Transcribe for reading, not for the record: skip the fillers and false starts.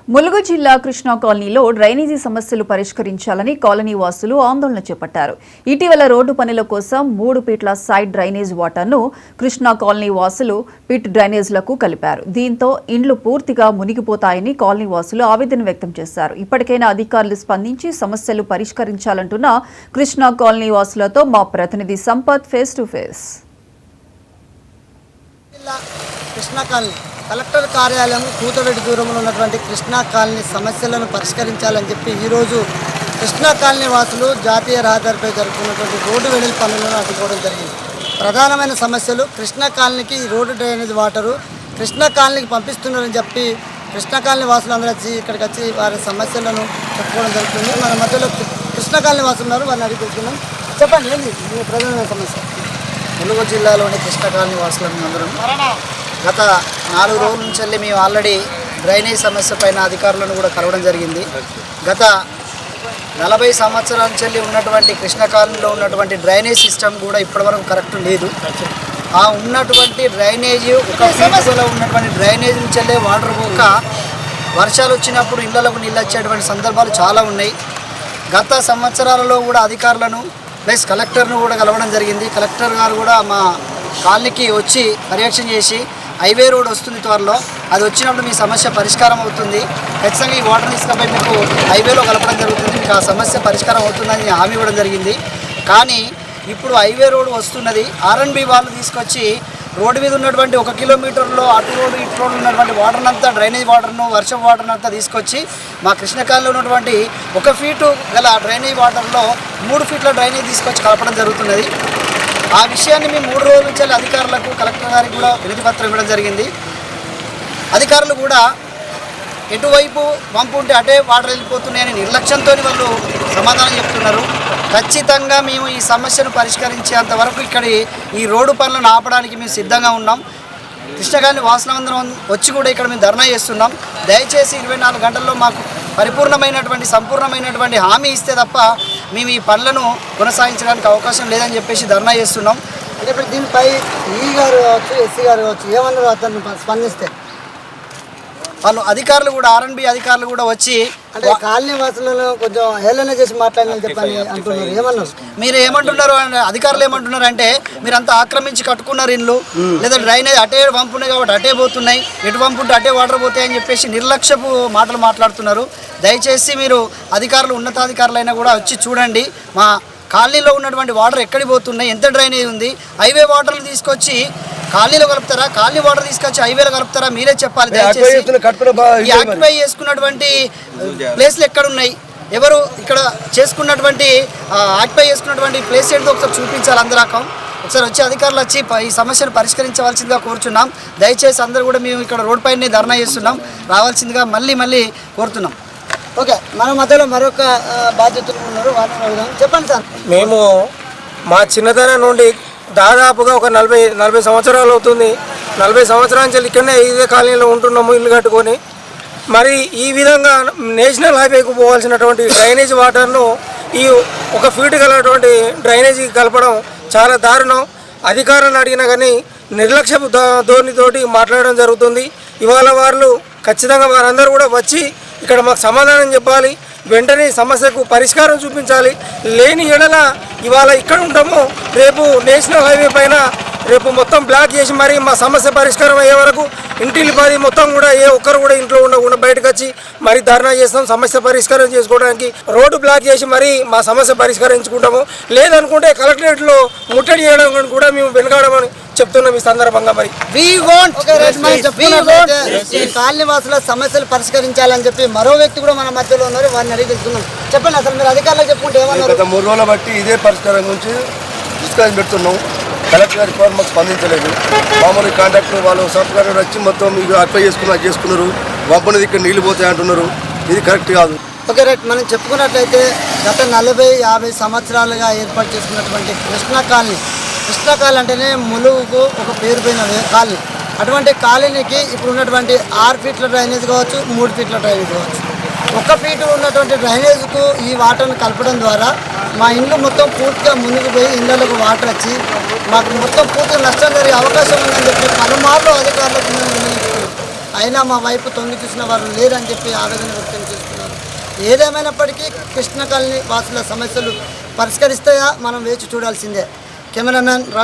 ములుగు జిల్లా కృష్ణా కాలనీలో డ్రైనేజీ సమస్యలు పరిష్కరించాలని కాలనీ వాసులు ఆందోళన చేపట్టారు. ఇటీవల రోడ్డు పనుల కోసం 3 ఫీట్ల సైడ్ డ్రైనేజ్ వాటర్ను కృష్ణా కాలనీ వాసులు పిట్ డ్రైనేజ్లకు కలిపారు. దీంతో ఇండ్లు పూర్తిగా మునిగిపోతాయని కాలనీ వాసులు ఆవేదన వ్యక్తం చేశారు. ఇప్పటికైనా అధికారులు స్పందించి సమస్యలు పరిష్కరించాలంటున్న కృష్ణా కాలనీ వాసులతో మా ప్రతినిధి Sampath face to face. Krishna colony collector కార్యాలయం కూతవేటి దూరంలో ఉన్నటువంటి కృష్ణా కాలనీ సమస్యలను పరిష్కరించాలని చెప్పి ఈరోజు కృష్ణా కాలనీ వాసులు జాతీయ రహదారిపై జరుగుతున్నటువంటి రోడ్డు వెడల్పు పనులను అడ్డుకోవడం జరిగింది. ప్రధానమైన సమస్యలు కృష్ణా కాలనీకి రోడ్డు డ్రైనేజ్ వాటరు కృష్ణా కాలనీకి పంపిస్తున్నారని చెప్పి కృష్ణా కాలనీ వాసులు అందరూ వచ్చి ఇక్కడికి వచ్చి వారి సమస్యలను చెప్పుకోవడం జరుగుతుంది. మన మధ్యలో కృష్ణా కాలనీ వాసులు ఉన్నారు, వారిని అడిగిపోతున్నాం. చెప్పండి, ఏంది మీ ప్రధానమైన సమస్య? ములుగు జిల్లాలోని కృష్ణా కాలనీ వాసులను అందరం గత 4 రోజుల నుంచి మేము ఆల్రెడీ డ్రైనేజ్ సమస్య పైన అధికారులను కూడా కలవడం జరిగింది. గత 40 సంవత్సరాల నుంచి ఉన్నటువంటి కృష్ణా కాలనీలో ఉన్నటువంటి డ్రైనేజ్ సిస్టమ్ కూడా ఇప్పటివరకు కరెక్ట్ లేదు. ఆ ఉన్నటువంటి డ్రైనేజ్ ఒక ఫీట్లో ఉన్నటువంటి డ్రైనేజ్ నుంచి వాటర్ పోక వర్షాలు వచ్చినప్పుడు ఇళ్లకు నీళ్ళు వచ్చేటువంటి సందర్భాలు చాలా ఉన్నాయి. గత సంవత్సరాలలో కూడా అధికారులను ప్లస్ కలెక్టర్ను కూడా కలవడం జరిగింది. కలెక్టర్ గారు కూడా మా కాలనీకి వచ్చి పర్యవేక్షణ చేసి హైవే రోడ్ వస్తుంది త్వరలో, అది వచ్చినప్పుడు మీ సమస్య పరిష్కారం అవుతుంది, ఖచ్చితంగా ఈ వాటర్ తీసుకపోయి మీకు హైవేలో కలపడం జరుగుతుంది, మీకు ఆ సమస్య పరిష్కారం అవుతుందని హామీ ఇవ్వడం జరిగింది. కానీ ఇప్పుడు హైవే రోడ్ వస్తున్నది, R&B వాళ్ళు తీసుకొచ్చి రోడ్డు మీద ఉన్నటువంటి 1 కిలోమీటర్లో అటు రోడ్డు ఇటు రోడ్డు ఉన్నటువంటి వాటర్ అంతా డ్రైనేజ్ వాటర్ను వర్షం వాటర్ అంతా తీసుకొచ్చి మా కృష్ణకాలంలో ఉన్నటువంటి 1 ఫీటు గల డ్రైనేజ్ వాటర్లో 3 ఫీట్ల డ్రైనేజ్ తీసుకొచ్చి కలపడం జరుగుతున్నది. ఆ విషయాన్ని మేము 3 రోజుల నుంచి అధికారులకు కలెక్టర్ గారికి కూడా వినతి పత్రం ఇవ్వడం జరిగింది. అధికారులు కూడా ఎటువైపు పంపు ఉంటే అటే వాటర్ వెళ్ళిపోతున్నాయని నిర్లక్ష్యంతో వాళ్ళు సమాధానం చెప్తున్నారు. ఖచ్చితంగా మేము ఈ సమస్యను పరిష్కరించేంత వరకు ఇక్కడ ఈ రోడ్డు పనులను ఆపడానికి మేము సిద్ధంగా ఉన్నాం. కృష్ణకాలనీ వాసులందరం వచ్చి కూడా ఇక్కడ మేము ధర్నా చేస్తున్నాం. దయచేసి 24 గంటల్లో మాకు పరిపూర్ణమైనటువంటి సంపూర్ణమైనటువంటి హామీ ఇస్తే తప్ప మేము ఈ పనులను కొనసాగించడానికి అవకాశం లేదని చెప్పేసి ధర్నా చేస్తున్నాం. అంటే ఇప్పుడు దీనిపై ఈ గారు కావచ్చు, ఎస్సీ గారు కావచ్చు, ఏమన్నారు అతను స్పందిస్తే? వాళ్ళు అధికారులు కూడా R&B అధికారులు కూడా వచ్చి అంటే కాలనీ వాసులను కొంచెం హేళన చేసి మాట్లాడిన చెప్పని అంటున్నారు. ఏమన్నారు? మీరు ఏమంటున్నారు, అధికారులు ఏమంటున్నారు అంటే మీరంతా ఆక్రమించి కట్టుకున్నారు ఇల్లు, లేదా డ్రైనేజ్ అటే పంపున్నాయి కాబట్టి అటే పోతున్నాయి, ఎటు పంపుంటే అటే వాటర్ పోతాయని చెప్పేసి నిర్లక్ష్యపు మాటలు మాట్లాడుతున్నారు. దయచేసి మీరు అధికారులు ఉన్నతాధికారులైనా కూడా వచ్చి చూడండి, మా కాలనీలో ఉన్నటువంటి వాటర్ ఎక్కడికి పోతున్నాయి, ఎంత డ్రైనేజ్ ఉంది, హైవే వాటర్లు తీసుకొచ్చి కాలనీలో కలుపుతారా, కాలనీ వాటర్ తీసుకొచ్చి హైవేలో కలుపుతారా, మీరే చెప్పాలి. దయచేసి ఈ ఆక్యుపై చేసుకున్నటువంటి ప్లేస్లు ఎక్కడున్నాయి, ఎవరు ఇక్కడ చేసుకున్నటువంటి ఆక్యుపై చేసుకున్నటువంటి ప్లేస్ ఏంటో ఒకసారి చూపించాలి అందరాకం. ఒకసారి వచ్చి అధికారులు వచ్చి ఈ సమస్యను పరిష్కరించవలసిందిగా కోరుచున్నాం. దయచేసి అందరూ కూడా మేము ఇక్కడ రోడ్ పైన ధర్నా చేస్తున్నాం, రావాల్సిందిగా మళ్ళీ కోరుతున్నాం. ఓకే, మన మధ్యలో మరొక బాధ్యతలు ఉన్నారు, వారిని చెప్పండి సార్. మేము మా చిన్నతనం నుండి దాదాపుగా ఒక 40 సంవత్సరాలు అవుతుంది. 40 సంవత్సరాల నుంచి ఇక్కడనే ఇదే కాలనీలో ఉంటున్నాము ఇల్లు కట్టుకొని. మరి ఈ విధంగా నేషనల్ హైవేకు పోవాల్సినటువంటి డ్రైనేజ్ వాటర్ను ఈ 1 ఫీట్ గలటువంటి డ్రైనేజీకి కలపడం చాలా దారుణం. అధికారులను అడిగినా కానీ నిర్లక్ష్యపు ధోరణితోటి మాట్లాడడం జరుగుతుంది. ఇవాళ వాళ్ళు ఖచ్చితంగా వారందరూ కూడా వచ్చి ఇక్కడ మాకు సమాధానం చెప్పాలి, వెంటనే సమస్యకు పరిష్కారం చూపించాలి. లేని ఎడల ఇవాళ ఇక్కడ ఉంటాము, రేపు నేషనల్ హైవే పైన రేపు మొత్తం బ్లాక్ చేసి మరి మా సమస్య పరిష్కారం అయ్యే వరకు ఇంటిల్లి పది మొత్తం కూడా ఏ ఒక్కరు కూడా ఇంట్లో ఉండకుండా బయటకు వచ్చి మరి ధర్నా చేస్తాం. సమస్య పరిష్కారం చేసుకోవడానికి రోడ్డు బ్లాక్ చేసి మరి మా సమస్య పరిష్కరించుకుంటాము. లేదనుకుంటే కలెక్టరేట్లో ముట్టడి చేయడం కూడా మేము వెనకాడమని చెప్తున్నాం ఈ సందర్భంగా. మరి కాలనీ వాసుల సమస్యలు పరిష్కరించాలని చెప్పి మరో వ్యక్తి కూడా మన మధ్యలో ఉన్నారు, వారిని అడిగి తెలుసుకున్నాం. చెప్పండి, అసలు మీరు అధికారులకు చెప్పుకుంటే ఏమన్నారు? గత 3 రోజుల బట్టి ఇదే పరిష్కారం గురించి డిస్కషన్ పెడుతున్నాం. కలెక్టర్ గారి ఫోన్ మాకు స్పందించలేదు. మామూలు కాంట్రాక్టర్ వాళ్ళు సంస్కారం వచ్చి మొత్తం మీకు అప్లై చేసుకున్నారు, వంపనది ఇక్కడ నీళ్ళు పోతాయి అంటున్నారు. ఇది కరెక్ట్ కాదు. ఓకే రైట్, మనం చెప్పుకున్నట్లయితే గత 40-50 సంవత్సరాలుగా ఏర్పాటు చేసుకున్నటువంటి కృష్ణా కాలనీ అంటేనే ములుగుకు ఒక పేరు పోయిన కాలనీ. అటువంటి కాలనీకి ఇప్పుడు ఉన్నటువంటి 6 ఫీట్ల డ్రైనేజ్ కావచ్చు, 3 ఫీట్ల డ్రైనేజ్ కావచ్చు, 1 ఫీటు ఉన్నటువంటి డ్రైనేజ్కు ఈ వాటర్ను కలపడం ద్వారా మా ఇండ్లు మొత్తం పూర్తిగా మునిగిపోయి ఇళ్లకు వాటర్ వచ్చి మాకు మొత్తం పూర్తిగా నష్టం జరిగే అవకాశం ఉందని చెప్పి పలుమార్లు అధికారులకు అయినా మా వైపు తొంగి చూసిన వారు లేరని చెప్పి ఆవేదన వ్యక్తం చేస్తున్నారు. ఏదేమైనప్పటికీ కృష్ణ కాలనీ వాసుల సమస్యలు పరిష్కరిస్తాయా మనం వేచి చూడాల్సిందే. కెమెరామ్యాన్ రవీంద్ర